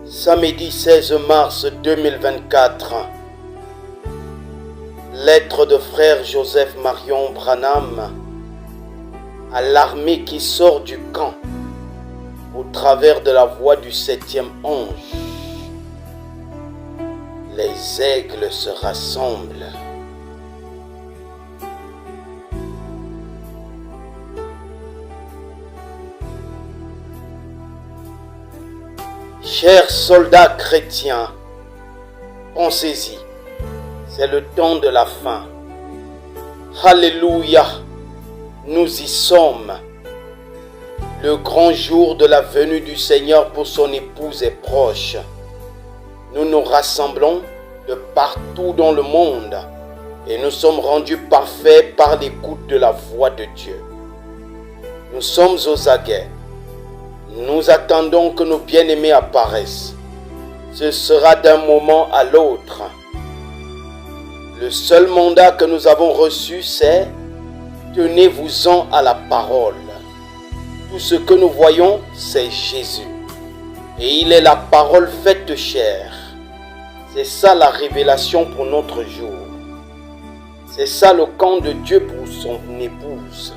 Samedi 16 mars 2024. Lettre de frère Joseph Marion Branham à l'armée qui sort du camp au travers de la voix du 7e ange. Les aigles se rassemblent. Chers soldats chrétiens, pensez-y, c'est le temps de la fin. Alléluia, nous y sommes. Le grand jour de la venue du Seigneur pour son épouse est proche. Nous nous rassemblons de partout dans le monde et nous sommes rendus parfaits par l'écoute de la voix de Dieu. Nous sommes aux aguets. Nous attendons que nos bien-aimés apparaissent. Ce sera d'un moment à l'autre. Le seul mandat que nous avons reçu, c'est « Tenez-vous-en à la parole ». Tout ce que nous voyons, c'est Jésus. Et il est la parole faite chair. C'est ça la révélation pour notre jour. C'est ça le camp de Dieu pour son épouse.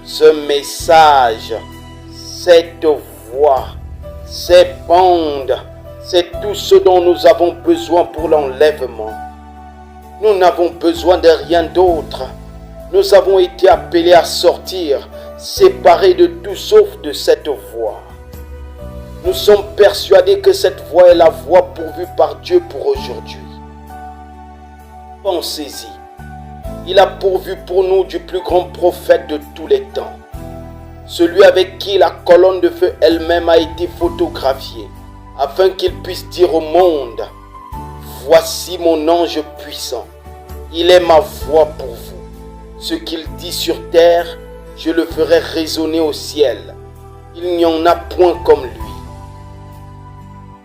Ce message, cette voix, ces bandes, c'est tout ce dont nous avons besoin pour l'enlèvement. Nous n'avons besoin de rien d'autre. Nous avons été appelés à sortir, séparés de tout sauf de cette voix. Nous sommes persuadés que cette voix est la voix pourvue par Dieu pour aujourd'hui. Pensez-y, il a pourvu pour nous du plus grand prophète de tous les temps. Celui avec qui la colonne de feu elle-même a été photographiée, afin qu'il puisse dire au monde, « Voici mon ange puissant, il est ma voix pour vous. Ce qu'il dit sur terre, je le ferai résonner au ciel. Il n'y en a point comme lui.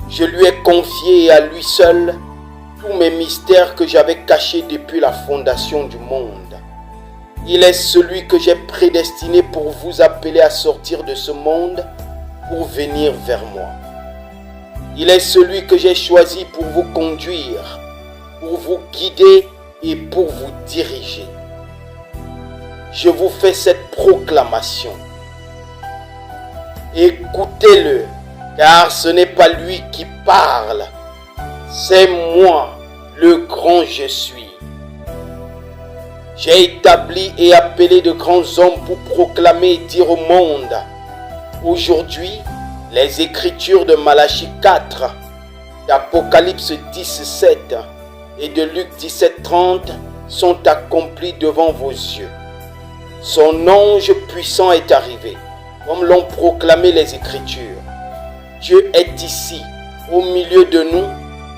Je lui ai confié et à lui seul tous mes mystères que j'avais cachés depuis la fondation du monde. Il est celui que j'ai prédestiné pour vous appeler à sortir de ce monde pour venir vers moi. Il est celui que j'ai choisi pour vous conduire, pour vous guider et pour vous diriger. Je vous fais cette proclamation. Écoutez-le, car ce n'est pas lui qui parle, c'est moi, le grand je suis. J'ai établi et appelé de grands hommes pour proclamer et dire au monde. Aujourd'hui, les écritures de Malachie 4, d'Apocalypse 10:7 et de Luc 17:30 sont accomplies devant vos yeux. Son ange puissant est arrivé, comme l'ont proclamé les Écritures. Dieu est ici, au milieu de nous,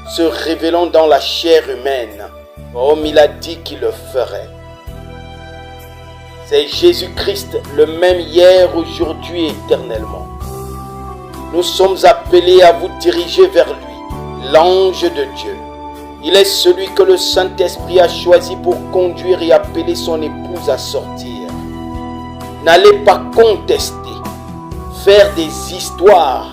se révélant dans la chair humaine, comme il a dit qu'il le ferait. C'est Jésus-Christ, le même hier, aujourd'hui et éternellement. Nous sommes appelés à vous diriger vers lui, l'ange de Dieu. Il est celui que le Saint-Esprit a choisi pour conduire et appeler son épouse à sortir. N'allez pas contester, faire des histoires,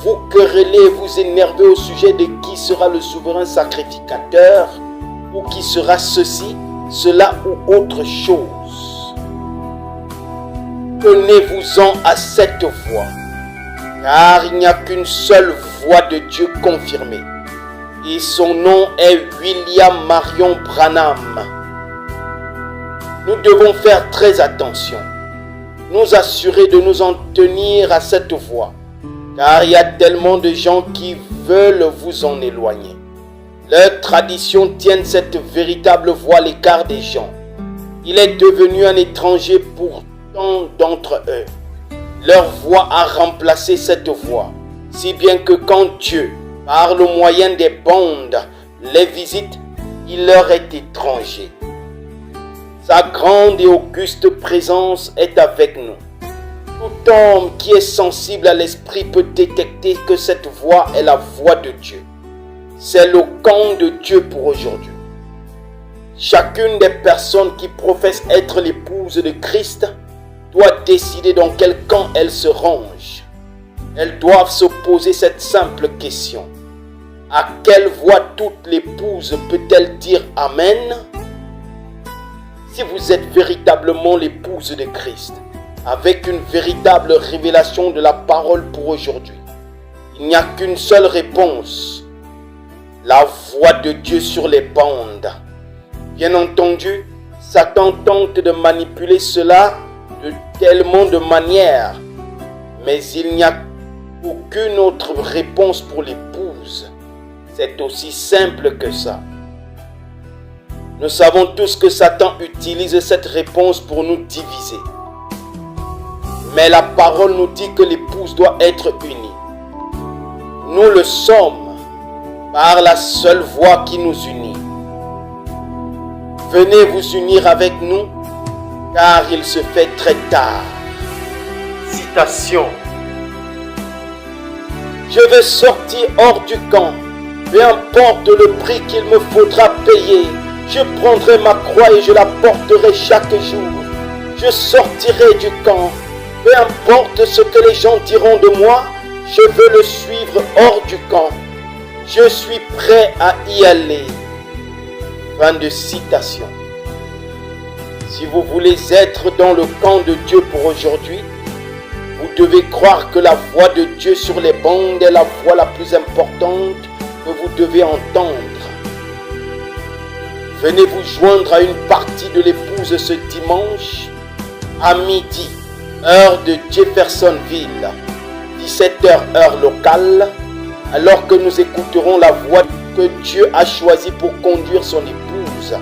vous quereller, vous énerver au sujet de qui sera le souverain sacrificateur ou qui sera ceci, cela ou autre chose. Tenez-vous-en à cette voix, car il n'y a qu'une seule voix de Dieu confirmée, et son nom est William Marion Branham. Nous devons faire très attention, nous assurer de nous en tenir à cette voix, car il y a tellement de gens qui veulent vous en éloigner. Leurs traditions tiennent cette véritable voix à l'écart des gens. Il est devenu un étranger pour tant d'entre eux. Leur voix a remplacé cette voix, si bien que quand Dieu, par le moyen des bandes, les visite, il leur est étranger. Sa grande et auguste présence est avec nous. Tout homme qui est sensible à l'esprit peut détecter que cette voix est la voix de Dieu. C'est le camp de Dieu pour aujourd'hui. Chacune des personnes qui professent être l'épouse de Christ doit décider dans quel camp elle se range. Elles doivent se poser cette simple question. À quelle voix toute l'épouse peut-elle dire Amen? Si vous êtes véritablement l'épouse de Christ, avec une véritable révélation de la parole pour aujourd'hui, il n'y a qu'une seule réponse. La voix de Dieu sur les bandes. Bien entendu, Satan tente de manipuler cela de tellement de manières, mais il n'y a aucune autre réponse pour l'épouse. C'est aussi simple que ça. Nous savons tous que Satan utilise cette réponse pour nous diviser. Mais la parole nous dit que l'épouse doit être unie. Nous le sommes par la seule voix qui nous unit. Venez vous unir avec nous, car il se fait très tard. Citation. Je vais sortir hors du camp, peu importe le prix qu'il me faudra payer. Je prendrai ma croix et je la porterai chaque jour. Je sortirai du camp, peu importe ce que les gens diront de moi, je veux le suivre hors du camp. Je suis prêt à y aller. Fin de citation. Si vous voulez être dans le camp de Dieu pour aujourd'hui, vous devez croire que la voix de Dieu sur les bandes est la voix la plus importante que vous devez entendre. Venez vous joindre à une partie de l'épouse ce dimanche à midi, heure de Jeffersonville, 17h heure locale, alors que nous écouterons la voix que Dieu a choisie pour conduire son épouse,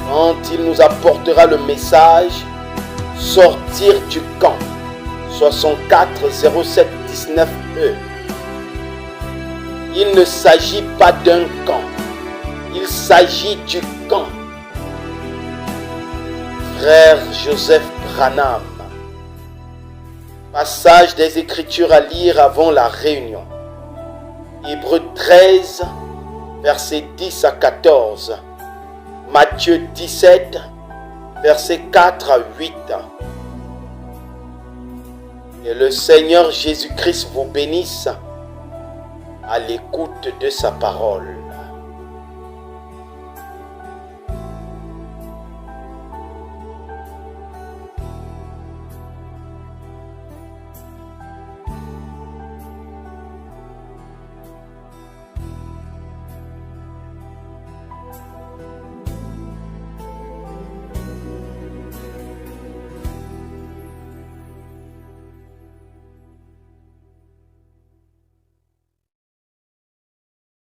quand il nous apportera le message « Sortir du camp » 64 07 19E. Il ne s'agit pas d'un camp, il s'agit du camp. Frère Joseph Branham. Passage des Écritures à lire avant la réunion. Hébreux 13, versets 10 à 14. Matthieu 17, versets 4 à 8. Que le Seigneur Jésus-Christ vous bénisse à l'écoute de sa parole.